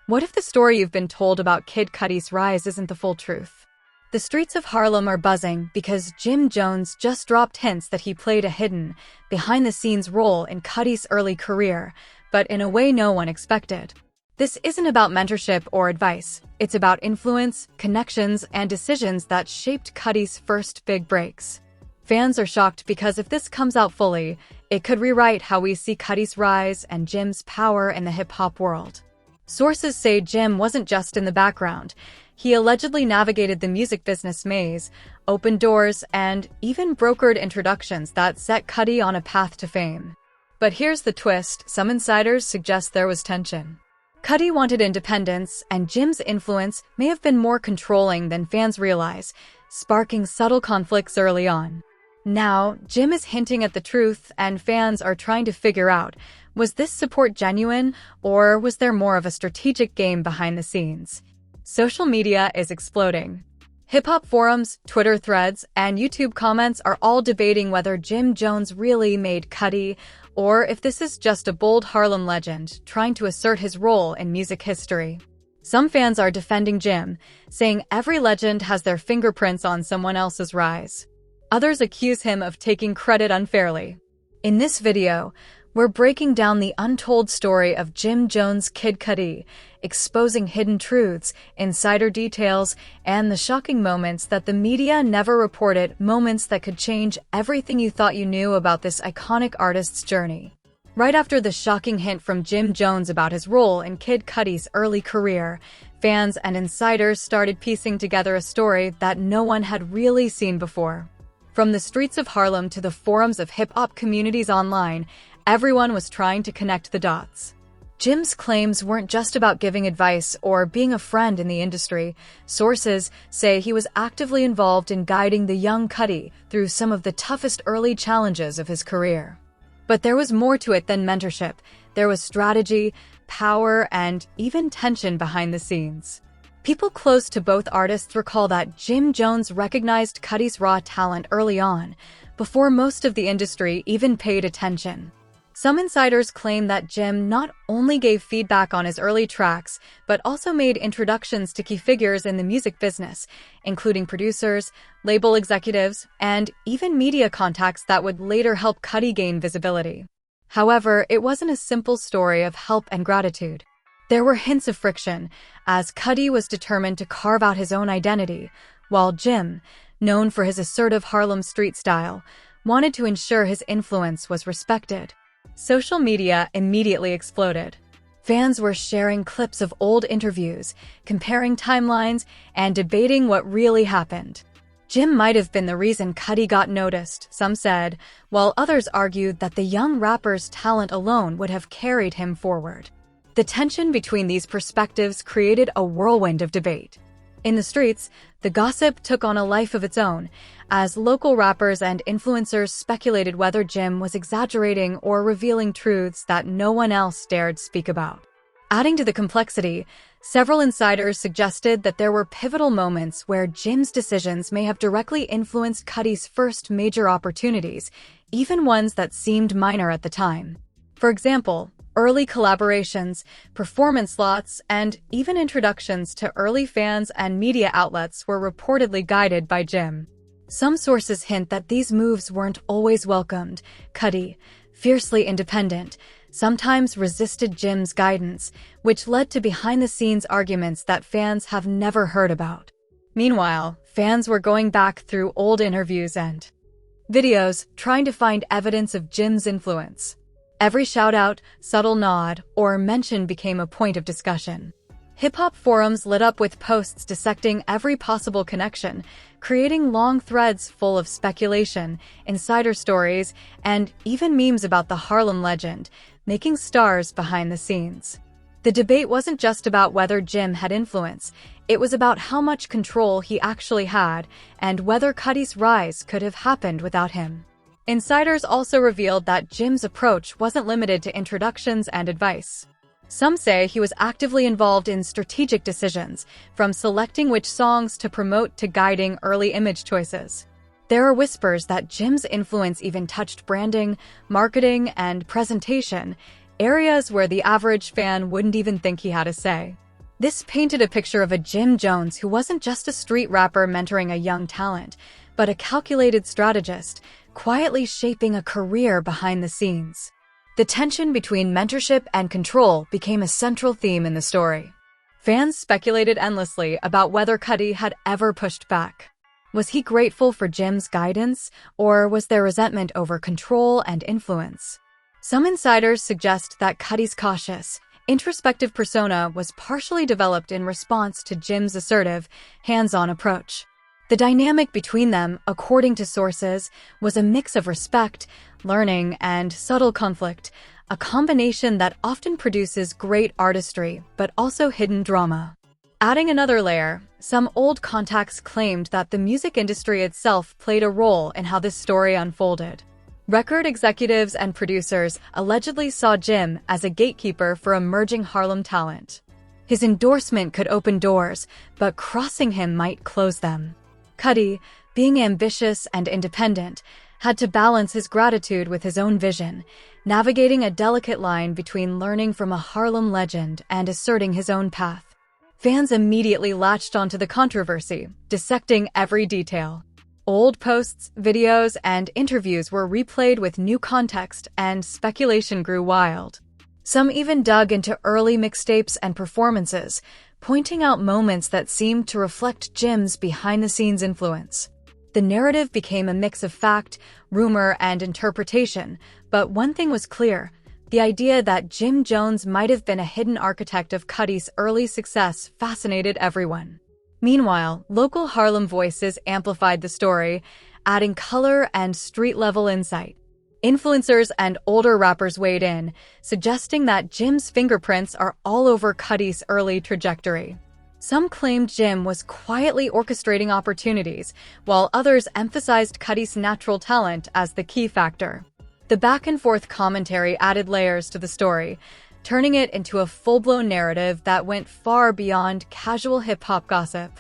What if the story you've been told about Kid Cudi's rise isn't the full truth? The streets of Harlem are buzzing because Jim Jones just dropped hints that he played a hidden, behind-the-scenes role in Cudi's early career, but in a way no one expected. This isn't about mentorship or advice. It's about influence, connections, and decisions that shaped Cudi's first big breaks. Fans are shocked because if this comes out fully, it could rewrite how we see Cudi's rise and Jim's power in the hip-hop world. Sources say Jim wasn't just in the background. He allegedly navigated the music business maze, opened doors, and even brokered introductions that set Cudi on a path to fame. But here's the twist: some insiders suggest there was tension. Cudi wanted independence, and Jim's influence may have been more controlling than fans realize, sparking subtle conflicts early on. Now, Jim is hinting at the truth, and fans are trying to figure out, was this support genuine, or was there more of a strategic game behind the scenes? Social media is exploding. Hip-hop forums, Twitter threads, and YouTube comments are all debating whether Jim Jones really made Cudi, or if this is just a bold Harlem legend trying to assert his role in music history. Some fans are defending Jim, saying every legend has their fingerprints on someone else's rise. Others accuse him of taking credit unfairly. In this video, we're breaking down the untold story of Jim Jones' Kid Cudi, exposing hidden truths, insider details, and the shocking moments that the media never reported, moments that could change everything you thought you knew about this iconic artist's journey. Right after the shocking hint from Jim Jones about his role in Kid Cudi's early career, fans and insiders started piecing together a story that no one had really seen before. From the streets of Harlem to the forums of hip-hop communities online, everyone was trying to connect the dots. Jim's claims weren't just about giving advice or being a friend in the industry. Sources say he was actively involved in guiding the young Cudi through some of the toughest early challenges of his career. But there was more to it than mentorship. There was strategy, power, and even tension behind the scenes. People close to both artists recall that Jim Jones recognized Cudi's raw talent early on, before most of the industry even paid attention. Some insiders claim that Jim not only gave feedback on his early tracks, but also made introductions to key figures in the music business, including producers, label executives, and even media contacts that would later help Cudi gain visibility. However, it wasn't a simple story of help and gratitude. There were hints of friction, as Cudi was determined to carve out his own identity, while Jim, known for his assertive Harlem street style, wanted to ensure his influence was respected. Social media immediately exploded. Fans were sharing clips of old interviews, comparing timelines, and debating what really happened. Jim might have been the reason Cudi got noticed, some said, while others argued that the young rapper's talent alone would have carried him forward. The tension between these perspectives created a whirlwind of debate. In the streets, the gossip took on a life of its own, as local rappers and influencers speculated whether Jim was exaggerating or revealing truths that no one else dared speak about. Adding to the complexity, several insiders suggested that there were pivotal moments where Jim's decisions may have directly influenced Cudi's first major opportunities, even ones that seemed minor at the time. For example, early collaborations, performance slots, and even introductions to early fans and media outlets were reportedly guided by Jim. Some sources hint that these moves weren't always welcomed. Cudi, fiercely independent, sometimes resisted Jim's guidance, which led to behind-the-scenes arguments that fans have never heard about. Meanwhile, fans were going back through old interviews and videos, trying to find evidence of Jim's influence. Every shout-out, subtle nod, or mention became a point of discussion. Hip-hop forums lit up with posts dissecting every possible connection, creating long threads full of speculation, insider stories, and even memes about the Harlem legend, making stars behind the scenes. The debate wasn't just about whether Jim had influence, it was about how much control he actually had and whether Cudi's rise could have happened without him. Insiders also revealed that Jim's approach wasn't limited to introductions and advice. Some say he was actively involved in strategic decisions, from selecting which songs to promote to guiding early image choices. There are whispers that Jim's influence even touched branding, marketing, and presentation, areas where the average fan wouldn't even think he had a say. This painted a picture of a Jim Jones who wasn't just a street rapper mentoring a young talent, but a calculated strategist, quietly shaping a career behind the scenes. The tension between mentorship and control became a central theme in the story. Fans speculated endlessly about whether Cudi had ever pushed back. Was he grateful for Jim's guidance, or was there resentment over control and influence? Some insiders suggest that Cudi's cautious, introspective persona was partially developed in response to Jim's assertive, hands-on approach. The dynamic between them, according to sources, was a mix of respect, learning, and subtle conflict, a combination that often produces great artistry, but also hidden drama. Adding another layer, some old contacts claimed that the music industry itself played a role in how this story unfolded. Record executives and producers allegedly saw Jim as a gatekeeper for emerging Harlem talent. His endorsement could open doors, but crossing him might close them. Cudi, being ambitious and independent, had to balance his gratitude with his own vision, navigating a delicate line between learning from a Harlem legend and asserting his own path. Fans immediately latched onto the controversy, dissecting every detail. Old posts, videos, and interviews were replayed with new context, and speculation grew wild. Some even dug into early mixtapes and performances, pointing out moments that seemed to reflect Jim's behind-the-scenes influence. The narrative became a mix of fact, rumor, and interpretation, but one thing was clear: the idea that Jim Jones might have been a hidden architect of Cudi's early success fascinated everyone. Meanwhile, local Harlem voices amplified the story, adding color and street-level insight. Influencers and older rappers weighed in, suggesting that Jim's fingerprints are all over Cudi's early trajectory. Some claimed Jim was quietly orchestrating opportunities, while others emphasized Cudi's natural talent as the key factor. The back-and-forth commentary added layers to the story, turning it into a full-blown narrative that went far beyond casual hip-hop gossip.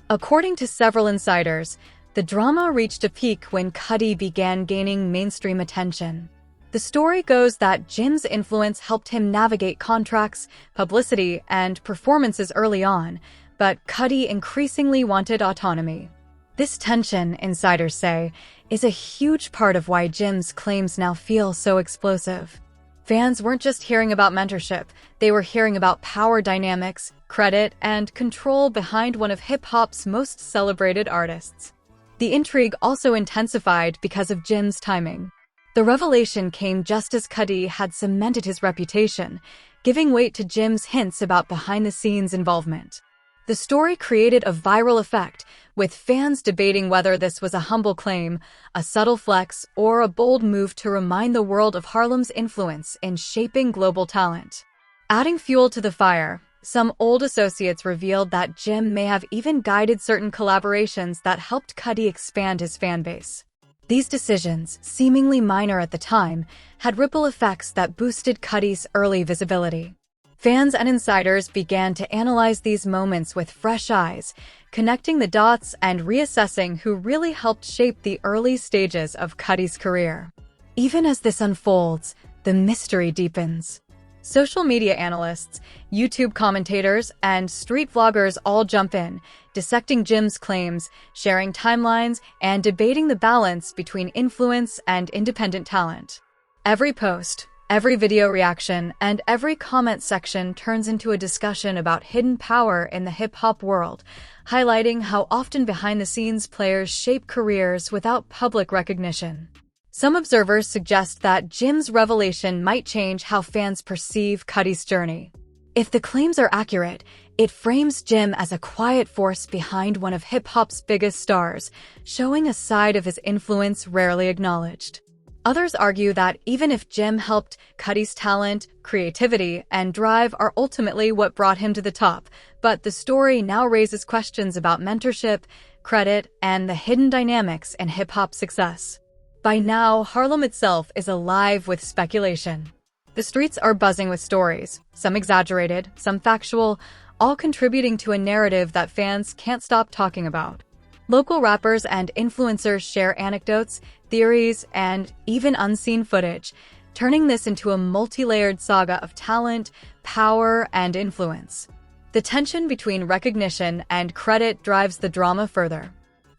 According to several insiders, the drama reached a peak when Cudi began gaining mainstream attention. The story goes that Jim's influence helped him navigate contracts, publicity, and performances early on, but Cudi increasingly wanted autonomy. This tension, insiders say, is a huge part of why Jim's claims now feel so explosive. Fans weren't just hearing about mentorship, they were hearing about power dynamics, credit, and control behind one of hip-hop's most celebrated artists. The intrigue also intensified because of Jim's timing. The revelation came just as Cudi had cemented his reputation, giving weight to Jim's hints about behind-the-scenes involvement. The story created a viral effect, with fans debating whether this was a humble claim, a subtle flex, or a bold move to remind the world of Harlem's influence in shaping global talent. Adding fuel to the fire, some old associates revealed that Jim may have even guided certain collaborations that helped Cudi expand his fanbase. These decisions, seemingly minor at the time, had ripple effects that boosted Cudi's early visibility. Fans and insiders began to analyze these moments with fresh eyes, connecting the dots and reassessing who really helped shape the early stages of Cudi's career. Even as this unfolds, the mystery deepens. Social media analysts, YouTube commentators, and street vloggers all jump in, dissecting Jim's claims, sharing timelines, and debating the balance between influence and independent talent. Every post, every video reaction, and every comment section turns into a discussion about hidden power in the hip-hop world, highlighting how often behind-the-scenes players shape careers without public recognition. Some observers suggest that Jim's revelation might change how fans perceive Cudi's journey. If the claims are accurate, it frames Jim as a quiet force behind one of hip-hop's biggest stars, showing a side of his influence rarely acknowledged. Others argue that even if Jim helped, Cudi's talent, creativity, and drive are ultimately what brought him to the top, but the story now raises questions about mentorship, credit, and the hidden dynamics in hip-hop success. By now, Harlem itself is alive with speculation. The streets are buzzing with stories, some exaggerated, some factual, all contributing to a narrative that fans can't stop talking about. Local rappers and influencers share anecdotes, theories, and even unseen footage, turning this into a multi-layered saga of talent, power, and influence. The tension between recognition and credit drives the drama further.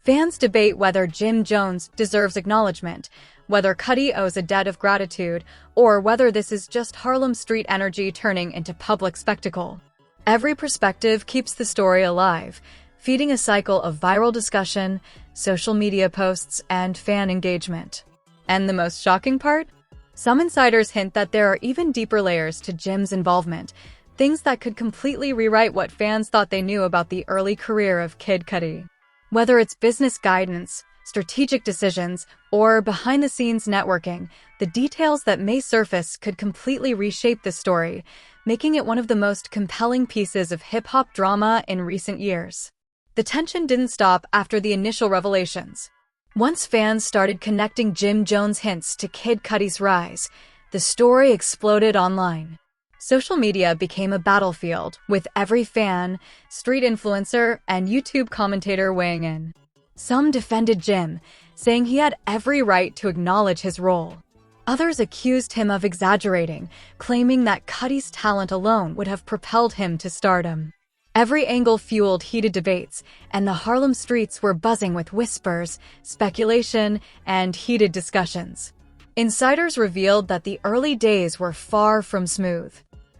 Fans debate whether Jim Jones deserves acknowledgement, whether Cudi owes a debt of gratitude, or whether this is just Harlem street energy turning into public spectacle. Every perspective keeps the story alive, feeding a cycle of viral discussion, social media posts, and fan engagement. And the most shocking part? Some insiders hint that there are even deeper layers to Jim's involvement, things that could completely rewrite what fans thought they knew about the early career of Kid Cudi. Whether it's business guidance, strategic decisions, or behind-the-scenes networking, the details that may surface could completely reshape the story, making it one of the most compelling pieces of hip-hop drama in recent years. The tension didn't stop after the initial revelations. Once fans started connecting Jim Jones' hints to Kid Cudi's rise, the story exploded online. Social media became a battlefield, with every fan, street influencer, and YouTube commentator weighing in. Some defended Jim, saying he had every right to acknowledge his role. Others accused him of exaggerating, claiming that Cudi's talent alone would have propelled him to stardom. Every angle fueled heated debates, and the Harlem streets were buzzing with whispers, speculation, and heated discussions. Insiders revealed that the early days were far from smooth.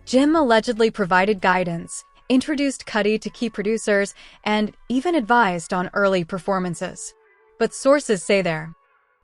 Jim allegedly provided guidance, introduced Cudi to key producers, and even advised on early performances. But sources say there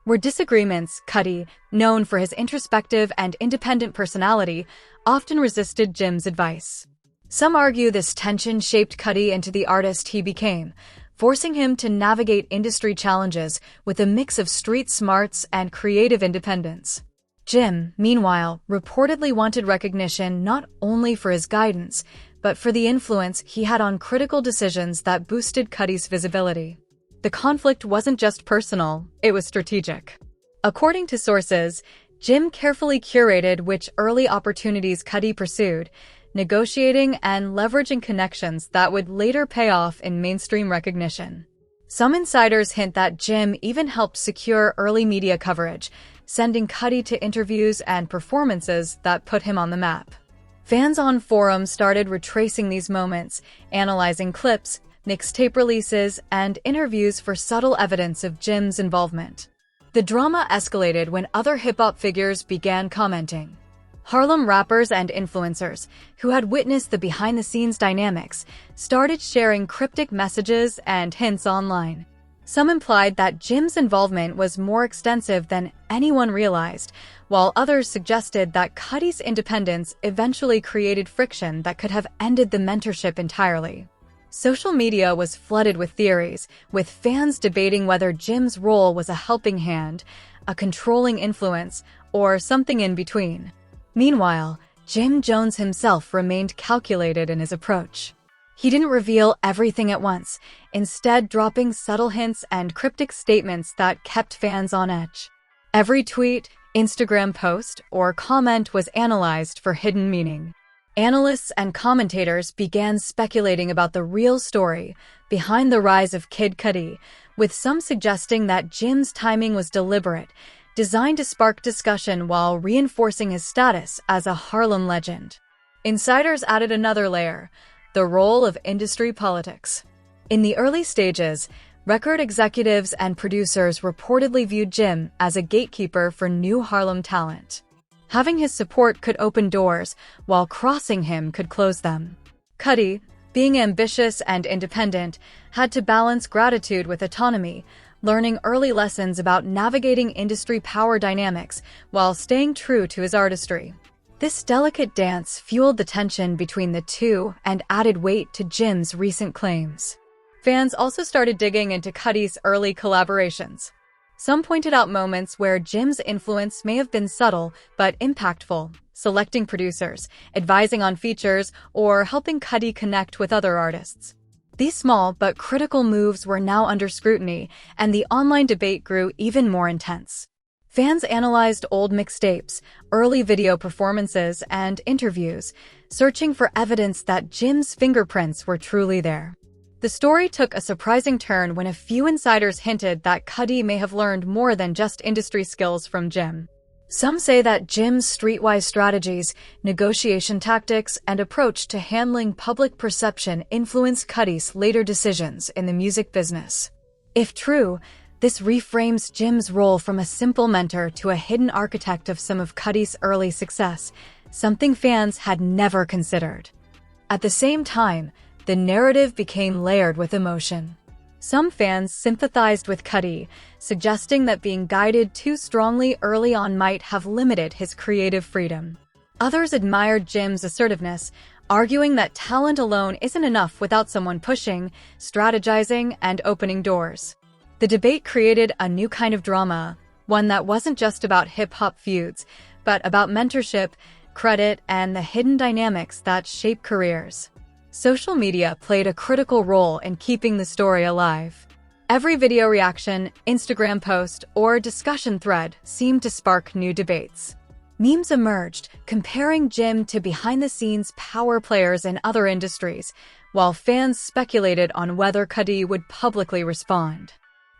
were disagreements. Cudi, known for his introspective and independent personality, often resisted Jim's advice. Some argue this tension shaped Cudi into the artist he became, forcing him to navigate industry challenges with a mix of street smarts and creative independence. Jim, meanwhile, reportedly wanted recognition not only for his guidance, but for the influence he had on critical decisions that boosted Cudi's visibility. The conflict wasn't just personal, it was strategic. According to sources, Jim carefully curated which early opportunities Cudi pursued, negotiating and leveraging connections that would later pay off in mainstream recognition. Some insiders hint that Jim even helped secure early media coverage, sending Cudi to interviews and performances that put him on the map. Fans on forums started retracing these moments, analyzing clips, mixtape releases, and interviews for subtle evidence of Jim's involvement. The drama escalated when other hip-hop figures began commenting. Harlem rappers and influencers, who had witnessed the behind-the-scenes dynamics, started sharing cryptic messages and hints online. Some implied that Jim's involvement was more extensive than anyone realized, while others suggested that Cudi's independence eventually created friction that could have ended the mentorship entirely. Social media was flooded with theories, with fans debating whether Jim's role was a helping hand, a controlling influence, or something in between. Meanwhile, Jim Jones himself remained calculated in his approach. He didn't reveal everything at once, instead dropping subtle hints and cryptic statements that kept fans on edge. Every tweet, Instagram post, or comment was analyzed for hidden meaning. Analysts and commentators began speculating about the real story behind the rise of Kid Cudi, with some suggesting that Jim's timing was deliberate, designed to spark discussion while reinforcing his status as a Harlem legend. Insiders added another layer: the role of industry politics. In the early stages, record executives and producers reportedly viewed Jim as a gatekeeper for new Harlem talent. Having his support could open doors, while crossing him could close them. Cudi, being ambitious and independent, had to balance gratitude with autonomy, learning early lessons about navigating industry power dynamics while staying true to his artistry. This delicate dance fueled the tension between the two and added weight to Jim's recent claims. Fans also started digging into Cudi's early collaborations. Some pointed out moments where Jim's influence may have been subtle but impactful, selecting producers, advising on features, or helping Cudi connect with other artists. These small but critical moves were now under scrutiny, and the online debate grew even more intense. Fans analyzed old mixtapes, early video performances, and interviews, searching for evidence that Jim's fingerprints were truly there. The story took a surprising turn when a few insiders hinted that Cudi may have learned more than just industry skills from Jim. Some say that Jim's streetwise strategies, negotiation tactics, and approach to handling public perception influenced Cudi's later decisions in the music business. If true, this reframes Jim's role from a simple mentor to a hidden architect of some of Cudi's early success, something fans had never considered. At the same time, the narrative became layered with emotion. Some fans sympathized with Cudi, suggesting that being guided too strongly early on might have limited his creative freedom. Others admired Jim's assertiveness, arguing that talent alone isn't enough without someone pushing, strategizing, and opening doors. The debate created a new kind of drama, one that wasn't just about hip-hop feuds, but about mentorship, credit, and the hidden dynamics that shape careers. Social media played a critical role in keeping the story alive. Every video reaction, Instagram post, or discussion thread seemed to spark new debates. Memes emerged, comparing Jim to behind-the-scenes power players in other industries, while fans speculated on whether Cudi would publicly respond.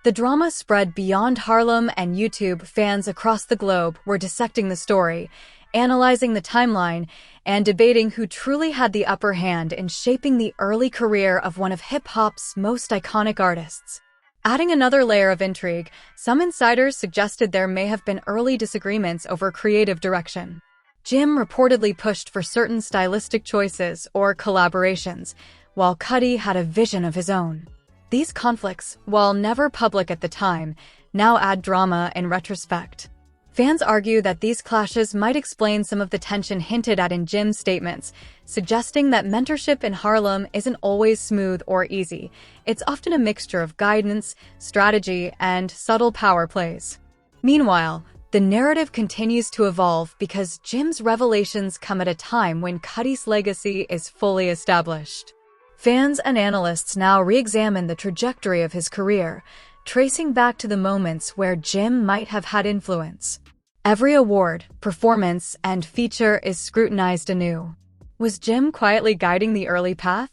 The drama spread beyond Harlem, and YouTube fans across the globe were dissecting the story, analyzing the timeline, and debating who truly had the upper hand in shaping the early career of one of hip-hop's most iconic artists. Adding another layer of intrigue, some insiders suggested there may have been early disagreements over creative direction. Jim reportedly pushed for certain stylistic choices or collaborations, while Cudi had a vision of his own. These conflicts, while never public at the time, now add drama in retrospect. Fans argue that these clashes might explain some of the tension hinted at in Jim's statements, suggesting that mentorship in Harlem isn't always smooth or easy. It's often a mixture of guidance, strategy, and subtle power plays. Meanwhile, the narrative continues to evolve because Jim's revelations come at a time when Cudi's legacy is fully established. Fans and analysts now re-examine the trajectory of his career, tracing back to the moments where Jim might have had influence. Every award, performance, and feature is scrutinized anew. Was Jim quietly guiding the early path?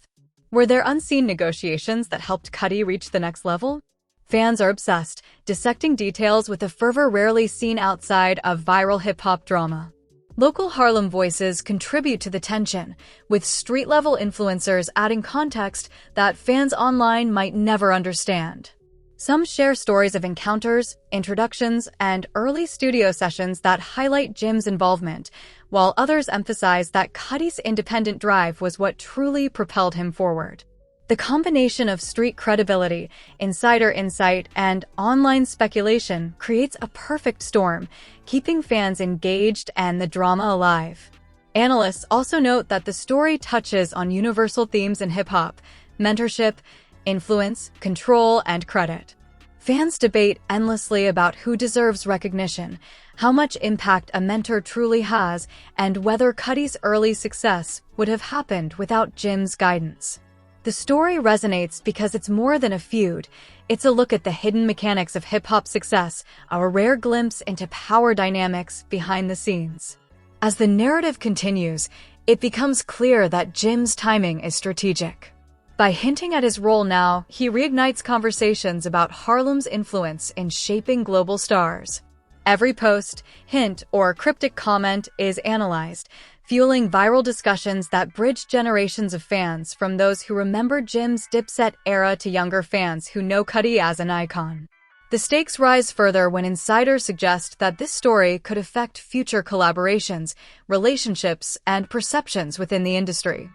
Were there unseen negotiations that helped Cudi reach the next level? Fans are obsessed, dissecting details with a fervor rarely seen outside of viral hip-hop drama. Local Harlem voices contribute to the tension, with street-level influencers adding context that fans online might never understand. Some share stories of encounters, introductions, and early studio sessions that highlight Jim's involvement, while others emphasize that Cudi's independent drive was what truly propelled him forward. The combination of street credibility, insider insight, and online speculation creates a perfect storm, keeping fans engaged and the drama alive. Analysts also note that the story touches on universal themes in hip-hop: mentorship, influence, control, and credit. Fans debate endlessly about who deserves recognition, how much impact a mentor truly has, and whether Cudi's early success would have happened without Jim's guidance. The story resonates because it's more than a feud. It's a look at the hidden mechanics of hip-hop success, a rare glimpse into power dynamics behind the scenes. As the narrative continues, it becomes clear that Jim's timing is strategic. By hinting at his role now, he reignites conversations about Harlem's influence in shaping global stars. Every post, hint, or cryptic comment is analyzed, fueling viral discussions that bridge generations of fans, from those who remember Jim's Dipset era to younger fans who know Cudi as an icon. The stakes rise further when insiders suggest that this story could affect future collaborations, relationships, and perceptions within the industry.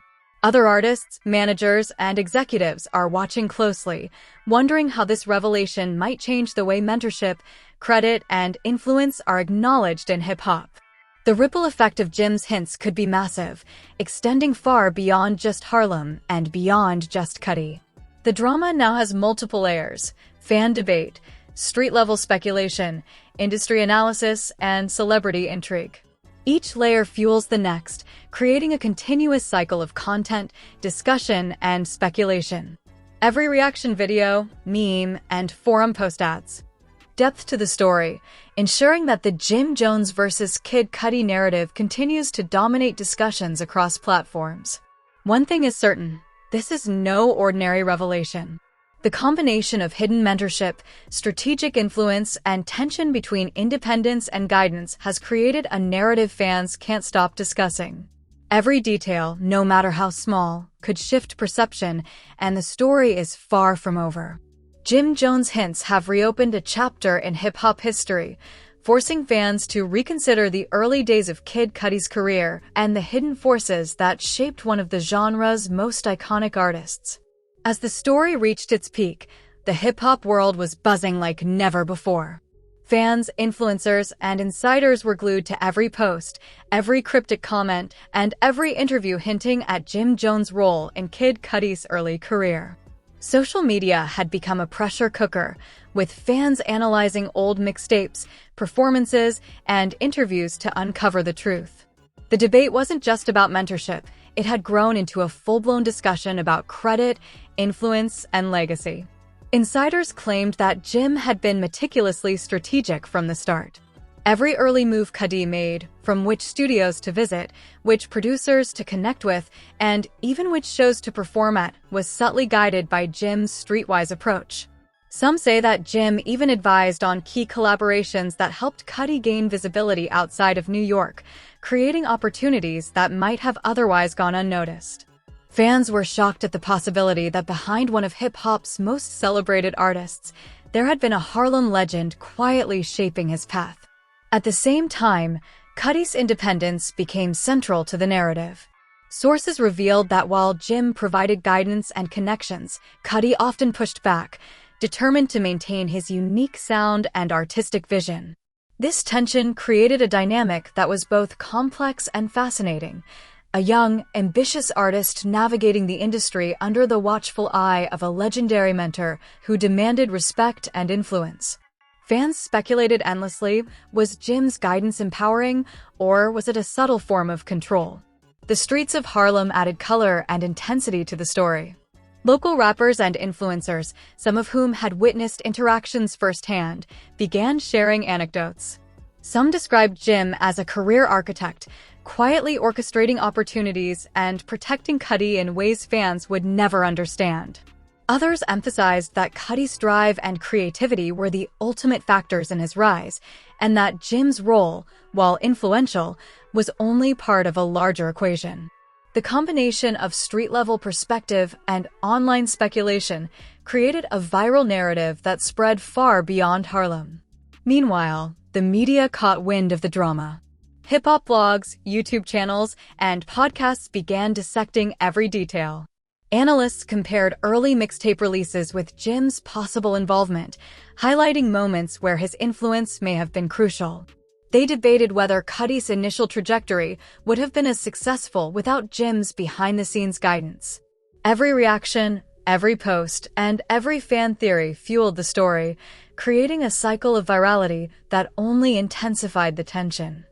Other artists, managers, and executives are watching closely, wondering how this revelation might change the way mentorship, credit, and influence are acknowledged in hip-hop. The ripple effect of Jim's hints could be massive, extending far beyond just Harlem and beyond just Cudi. The drama now has multiple layers: fan debate, street-level speculation, industry analysis, and celebrity intrigue. Each layer fuels the next, creating a continuous cycle of content, discussion, and speculation. Every reaction video, meme, and forum post adds depth to the story, ensuring that the Jim Jones vs. Kid Cudi narrative continues to dominate discussions across platforms. One thing is certain: this is no ordinary revelation. The combination of hidden mentorship, strategic influence, and tension between independence and guidance has created a narrative fans can't stop discussing. Every detail, no matter how small, could shift perception, and the story is far from over. Jim Jones' hints have reopened a chapter in hip-hop history, forcing fans to reconsider the early days of Kid Cudi's career and the hidden forces that shaped one of the genre's most iconic artists. As the story reached its peak, the hip-hop world was buzzing like never before. Fans, influencers, and insiders were glued to every post, every cryptic comment, and every interview hinting at Jim Jones' role in Kid Cudi's early career. Social media had become a pressure cooker, with fans analyzing old mixtapes, performances, and interviews to uncover the truth. The debate wasn't just about mentorship. It had grown into a full-blown discussion about credit, influence, and legacy. Insiders claimed that Jim had been meticulously strategic from the start. Every early move Cudi made, from which studios to visit, which producers to connect with, and even which shows to perform at, was subtly guided by Jim's streetwise approach. Some say that Jim even advised on key collaborations that helped Cudi gain visibility outside of New York, creating opportunities that might have otherwise gone unnoticed. Fans were shocked at the possibility that behind one of hip-hop's most celebrated artists, there had been a Harlem legend quietly shaping his path. At the same time, Cudi's independence became central to the narrative. Sources revealed that while Jim provided guidance and connections, Cudi often pushed back, determined to maintain his unique sound and artistic vision. This tension created a dynamic that was both complex and fascinating, a young, ambitious artist navigating the industry under the watchful eye of a legendary mentor who demanded respect and influence. Fans speculated endlessly, was Jim's guidance empowering, or was it a subtle form of control? The streets of Harlem added color and intensity to the story. Local rappers and influencers, some of whom had witnessed interactions firsthand, began sharing anecdotes. Some described Jim as a career architect, quietly orchestrating opportunities and protecting Cudi in ways fans would never understand. Others emphasized that Cudi's drive and creativity were the ultimate factors in his rise, and that Jim's role, while influential, was only part of a larger equation. The combination of street-level perspective and online speculation created a viral narrative that spread far beyond Harlem. Meanwhile, the media caught wind of the drama. Hip-hop blogs, YouTube channels, and podcasts began dissecting every detail. Analysts compared early mixtape releases with Jim's possible involvement, highlighting moments where his influence may have been crucial. They debated whether Cudi's initial trajectory would have been as successful without Jim's behind-the-scenes guidance. Every reaction, every post, and every fan theory fueled the story, creating a cycle of virality that only intensified the tension.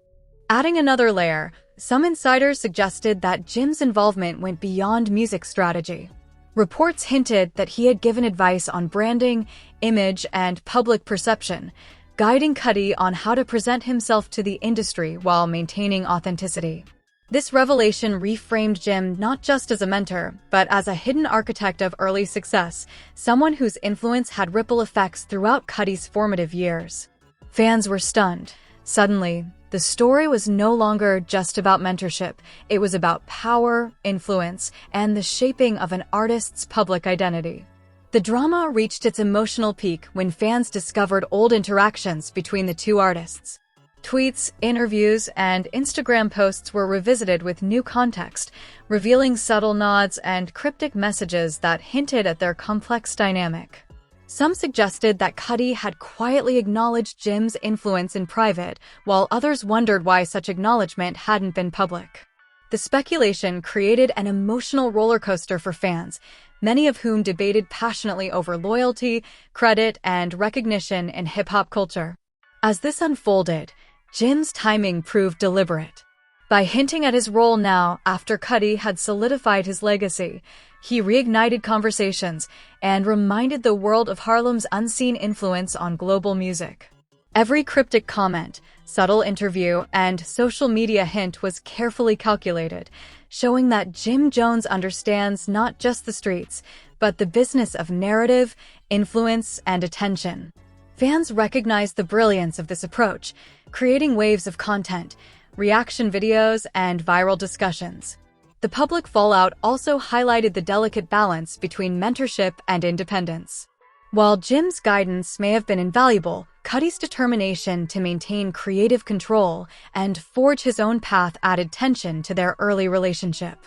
Adding another layer, some insiders suggested that Jim's involvement went beyond music strategy. Reports hinted that he had given advice on branding, image, and public perception, guiding Cudi on how to present himself to the industry while maintaining authenticity. This revelation reframed Jim not just as a mentor, but as a hidden architect of early success, someone whose influence had ripple effects throughout Cudi's formative years. Fans were stunned. Suddenly, the story was no longer just about mentorship. It was about power, influence, and the shaping of an artist's public identity. The drama reached its emotional peak when fans discovered old interactions between the two artists. Tweets, interviews, and Instagram posts were revisited with new context, revealing subtle nods and cryptic messages that hinted at their complex dynamic. Some suggested that Cudi had quietly acknowledged Jim's influence in private, while others wondered why such acknowledgement hadn't been public. The speculation created an emotional roller coaster for fans, many of whom debated passionately over loyalty, credit, and recognition in hip-hop culture. As this unfolded, Jim's timing proved deliberate. By hinting at his role now after Cudi had solidified his legacy, he reignited conversations and reminded the world of Harlem's unseen influence on global music. Every cryptic comment, subtle interview, and social media hint was carefully calculated, showing that Jim Jones understands not just the streets, but the business of narrative, influence, and attention. Fans recognize the brilliance of this approach, creating waves of content, reaction videos, and viral discussions. The public fallout also highlighted the delicate balance between mentorship and independence. While Jim's guidance may have been invaluable, Cudi's determination to maintain creative control and forge his own path added tension to their early relationship.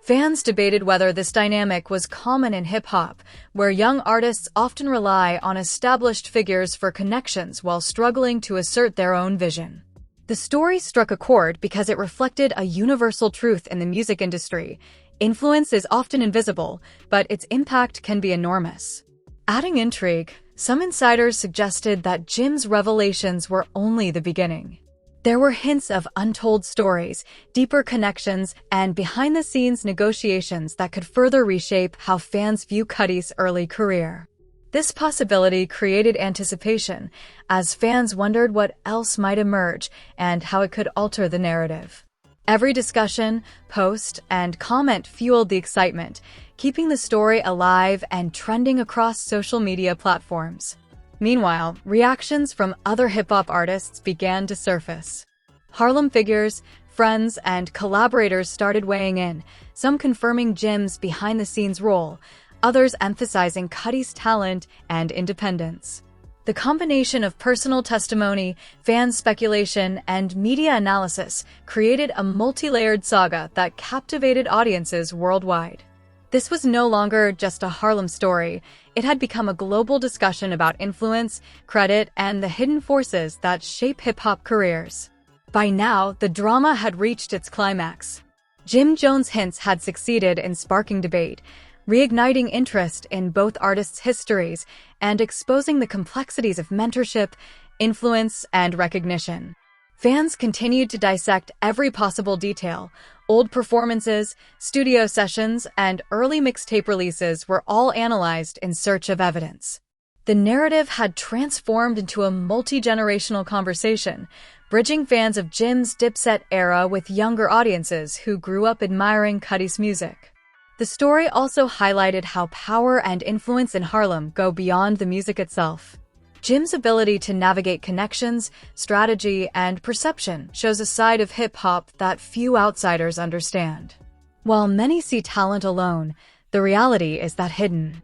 Fans debated whether this dynamic was common in hip-hop, where young artists often rely on established figures for connections while struggling to assert their own vision. The story struck a chord because it reflected a universal truth in the music industry. Influence is often invisible, but its impact can be enormous. Adding intrigue, some insiders suggested that Jim's revelations were only the beginning. There were hints of untold stories, deeper connections, and behind-the-scenes negotiations that could further reshape how fans view Cudi's early career. This possibility created anticipation, as fans wondered what else might emerge and how it could alter the narrative. Every discussion, post, and comment fueled the excitement, keeping the story alive and trending across social media platforms. Meanwhile, reactions from other hip-hop artists began to surface. Harlem figures, friends, and collaborators started weighing in, some confirming Jim's behind-the-scenes role, others emphasizing Cudi's talent and independence. The combination of personal testimony, fan speculation, and media analysis created a multi-layered saga that captivated audiences worldwide. This was no longer just a Harlem story. It had become a global discussion about influence, credit, and the hidden forces that shape hip-hop careers. By now, the drama had reached its climax. Jim Jones' hints had succeeded in sparking debate, reigniting interest in both artists' histories and exposing the complexities of mentorship, influence, and recognition. Fans continued to dissect every possible detail. Old performances, studio sessions, and early mixtape releases were all analyzed in search of evidence. The narrative had transformed into a multi-generational conversation, bridging fans of Jim's Dipset era with younger audiences who grew up admiring Cudi's music. The story also highlighted how power and influence in Harlem go beyond the music itself. Jim's ability to navigate connections, strategy, and perception shows a side of hip-hop that few outsiders understand. While many see talent alone, the reality is that hidden.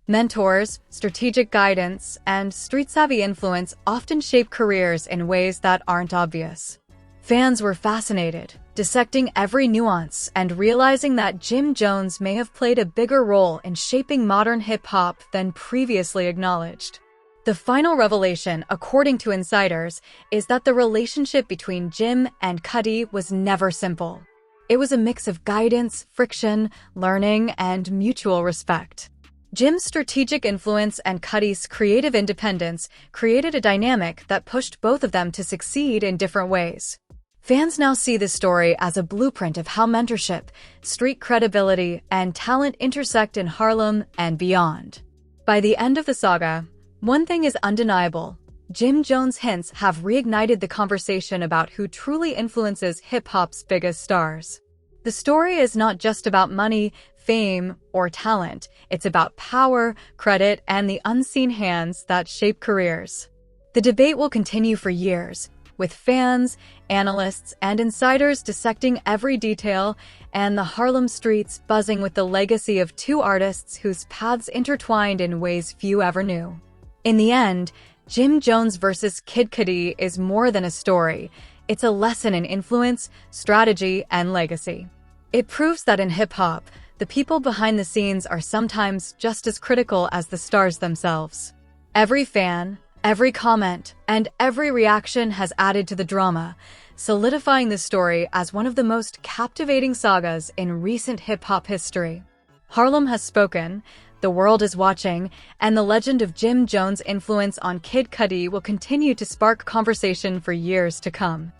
Mentors, strategic guidance, and street-savvy influence often shape careers in ways that aren't obvious. Fans were fascinated, dissecting every nuance and realizing that Jim Jones may have played a bigger role in shaping modern hip-hop than previously acknowledged. The final revelation, according to insiders, is that the relationship between Jim and Cudi was never simple. It was a mix of guidance, friction, learning, and mutual respect. Jim's strategic influence and Cudi's creative independence created a dynamic that pushed both of them to succeed in different ways. Fans now see this story as a blueprint of how mentorship, street credibility, and talent intersect in Harlem and beyond. By the end of the saga, one thing is undeniable. Jim Jones' hints have reignited the conversation about who truly influences hip-hop's biggest stars. The story is not just about money, fame, or talent. It's about power, credit, and the unseen hands that shape careers. The debate will continue for years, with fans, analysts, and insiders dissecting every detail, and the Harlem streets buzzing with the legacy of two artists whose paths intertwined in ways few ever knew. In the end, Jim Jones vs. Kid Cudi is more than a story. It's a lesson in influence, strategy, and legacy. It proves that in hip-hop, the people behind the scenes are sometimes just as critical as the stars themselves. Every fan, every comment, and every reaction has added to the drama, solidifying the story as one of the most captivating sagas in recent hip-hop history. Harlem has spoken, the world is watching, and the legend of Jim Jones' influence on Kid Cudi will continue to spark conversation for years to come.